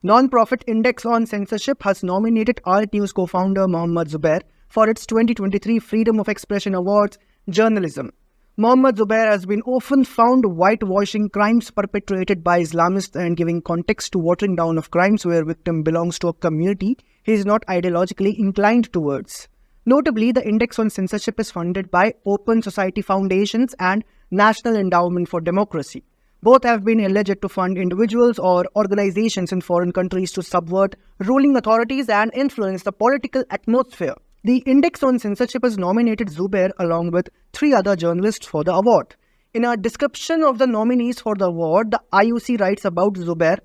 Non-profit Index on Censorship has nominated AltNews co-founder Mohammed Zubair for its 2023 Freedom of Expression Awards Journalism. Mohammed Zubair has been often found whitewashing crimes perpetrated by Islamists and giving context to watering down of crimes where victim belongs to a community he is not ideologically inclined towards. Notably, the Index on Censorship is funded by Open Society Foundations and National Endowment for Democracy. Both have been alleged to fund individuals or organizations in foreign countries to subvert ruling authorities and influence the political atmosphere. The Index on Censorship has nominated Zubair along with 3 other journalists for the award. In a description of the nominees for the award, the IOC writes about Zubair.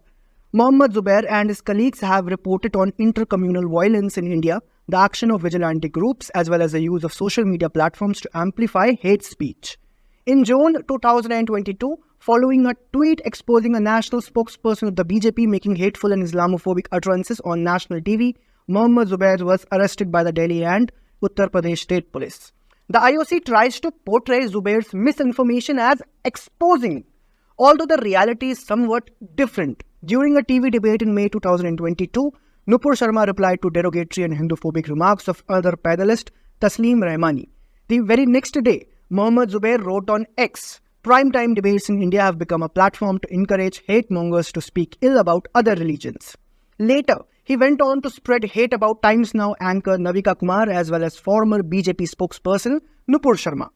Mohammed Zubair and his colleagues have reported on intercommunal violence in India, the action of vigilante groups, as well as the use of social media platforms to amplify hate speech. In June 2022, following a tweet exposing a national spokesperson of the BJP making hateful and Islamophobic utterances on national TV, Mohammed Zubair was arrested by the Delhi and Uttar Pradesh State Police. The IOC tries to portray Zubair's misinformation as exposing, although the reality is somewhat different. During a TV debate in May 2022, Nupur Sharma replied to derogatory and Hinduphobic remarks of other panelist Tasleem Rahmani. The very next day, Mohammed Zubair wrote on X, "Primetime debates in India have become a platform to encourage hate mongers to speak ill about other religions." Later, he went on to spread hate about Times Now anchor Navika Kumar as well as former BJP spokesperson Nupur Sharma.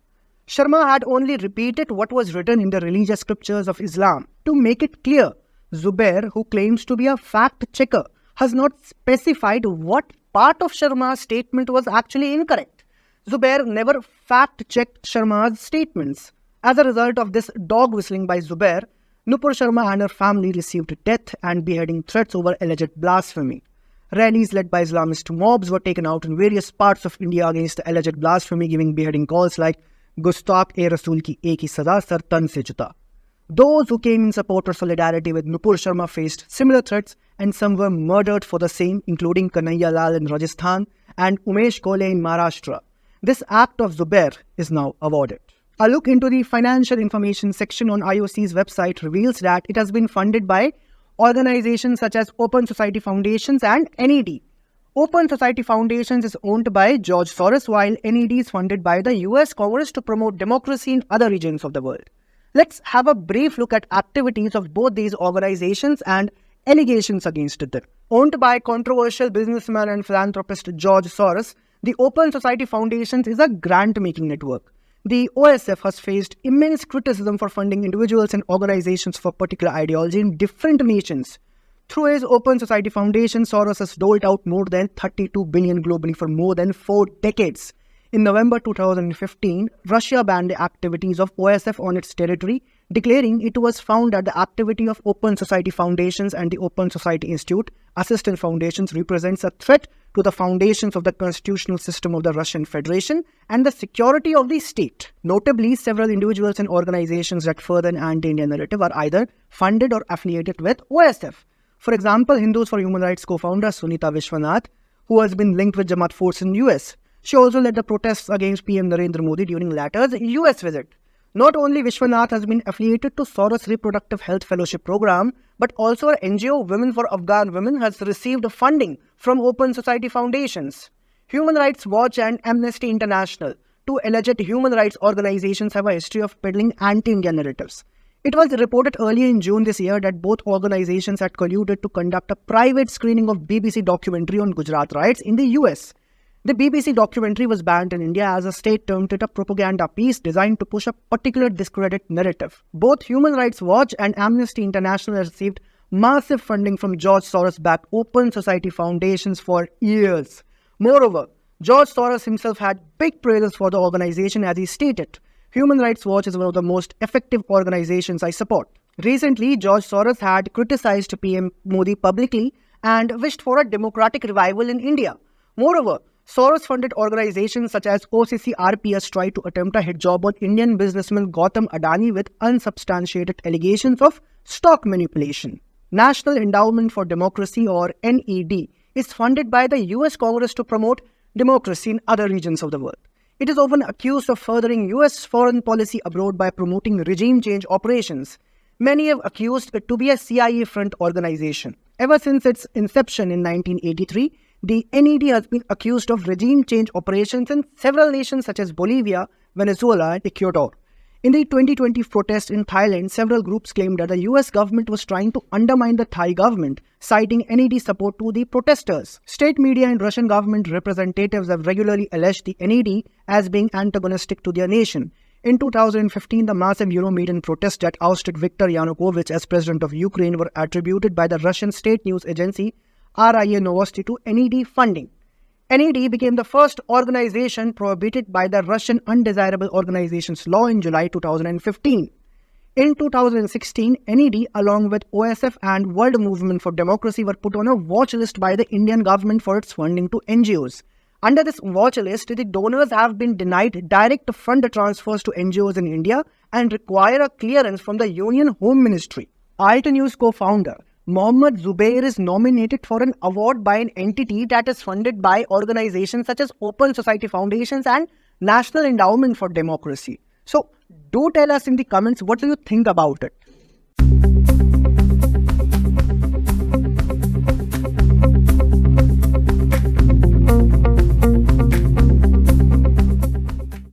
Sharma had only repeated what was written in the religious scriptures of Islam. To make it clear, Zubair, who claims to be a fact-checker, has not specified what part of Sharma's statement was actually incorrect. Zubair never fact-checked Sharma's statements. As a result of this dog whistling by Zubair, Nupur Sharma and her family received death and beheading threats over alleged blasphemy. Rallies led by Islamist mobs were taken out in various parts of India against the alleged blasphemy, giving beheading calls like "Gustakh-e-Rasool ki ek hi saza sar tan se juta." Those who came in support or solidarity with Nupur Sharma faced similar threats, and some were murdered for the same, including Kanhaiya Lal in Rajasthan and Umesh Kole in Maharashtra. This act of Zubair is now awarded. A look into the financial information section on IOC's website reveals that it has been funded by organizations such as Open Society Foundations and NED. Open Society Foundations is owned by George Soros, while NED is funded by the US Congress to promote democracy in other regions of the world. Let's have a brief look at activities of both these organizations and allegations against them. Owned by controversial businessman and philanthropist George Soros, the Open Society Foundations is a grant-making network. The OSF has faced immense criticism for funding individuals and organizations for particular ideology in different nations. Through his Open Society Foundation, Soros has doled out more than $32 billion globally for more than 4 decades. In November 2015, Russia banned the activities of OSF on its territory, declaring it was found that the activity of Open Society Foundations and the Open Society Institute, assistant foundations, represents a threat to the foundations of the constitutional system of the Russian Federation and the security of the state. Notably, several individuals and organizations that further an anti-Indian narrative are either funded or affiliated with OSF. For example, Hindus for Human Rights co-founder Sunita Vishwanath, who has been linked with Jamaat force in US. She also led the protests against PM Narendra Modi during latter's US visit. Not only Vishwanath has been affiliated to Soros Reproductive Health Fellowship Program, but also her NGO Women for Afghan Women has received funding from Open Society Foundations. Human Rights Watch and Amnesty International, 2 alleged human rights organizations, have a history of peddling anti-Indian narratives. It was reported earlier in June this year that both organizations had colluded to conduct a private screening of BBC documentary on Gujarat riots in the US. The BBC documentary was banned in India as the state termed it a propaganda piece designed to push a particular discredited narrative. Both Human Rights Watch and Amnesty International have received massive funding from George Soros-backed Open Society Foundations for years. Moreover, George Soros himself had big praises for the organization, as he stated, "Human Rights Watch is one of the most effective organizations I support." Recently, George Soros had criticized PM Modi publicly and wished for a democratic revival in India. Moreover, Soros-funded organizations such as OCC-RPS tried to attempt a hit job on Indian businessman Gautam Adani with unsubstantiated allegations of stock manipulation. National Endowment for Democracy, or NED, is funded by the US Congress to promote democracy in other regions of the world. It is often accused of furthering US foreign policy abroad by promoting regime change operations. Many have accused it to be a CIA-front organization. Ever since its inception in 1983, the NED has been accused of regime change operations in several nations such as Bolivia, Venezuela, and Ecuador. In the 2020 protests in Thailand, several groups claimed that the US government was trying to undermine the Thai government, citing NED support to the protesters. State media and Russian government representatives have regularly alleged the NED as being antagonistic to their nation. In 2015, the massive Euromaidan protests that ousted Viktor Yanukovych as president of Ukraine were attributed by the Russian state news agency RIA Novosti to NED funding. NED became the first organization prohibited by the Russian Undesirable Organizations Law in July 2015. In 2016, NED, along with OSF and World Movement for Democracy, were put on a watch list by the Indian government for its funding to NGOs. Under this watch list, the donors have been denied direct fund transfers to NGOs in India and require a clearance from the Union Home Ministry. AltNews co-founder Mohammed Zubair is nominated for an award by an entity that is funded by organizations such as Open Society Foundations and National Endowment for Democracy. So, do tell us in the comments what do you think about it.